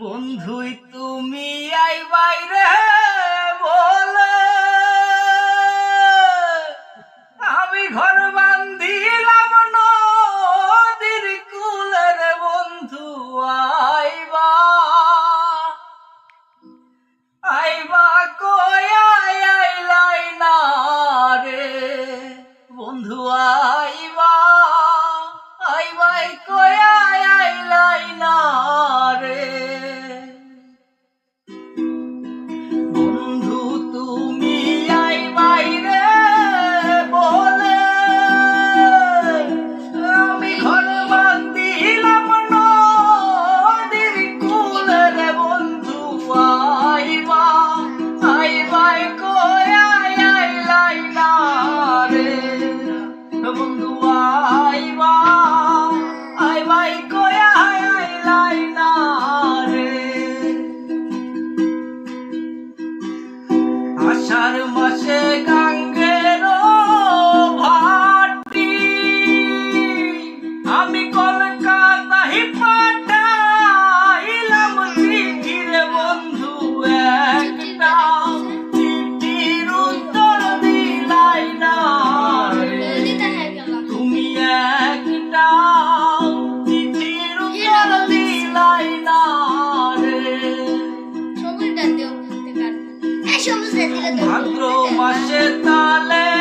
বন্ধুই তুমি আইবাই রে বলে আমি ঘর বান্ধিলাম নদীর কূলে রে বন্ধু আইবা আইবা কয়া আইলাই না রে বন্ধু আইবা আইবাই কয়া আইলাই না রে বন্ধু তুমি আইবাই রে বলে আমি ঘর বান্ধিলাম নদীর কূলে রে বন্ধু আইবা আইবাই কয়া আইলাই না রে বন্ধু আইবা আইবাই কয়া আইলাই না রে আষাঢ় মাসে গাঙ্গের ভাটি আমি কলকাতায় পাঠাইলাম চিঠি রে বন্ধু একটা চিঠির উত্তর দিলাই না রে তুমি একটা চিঠির উত্তর দিলাই না রে ভাদ্র মাসে তালে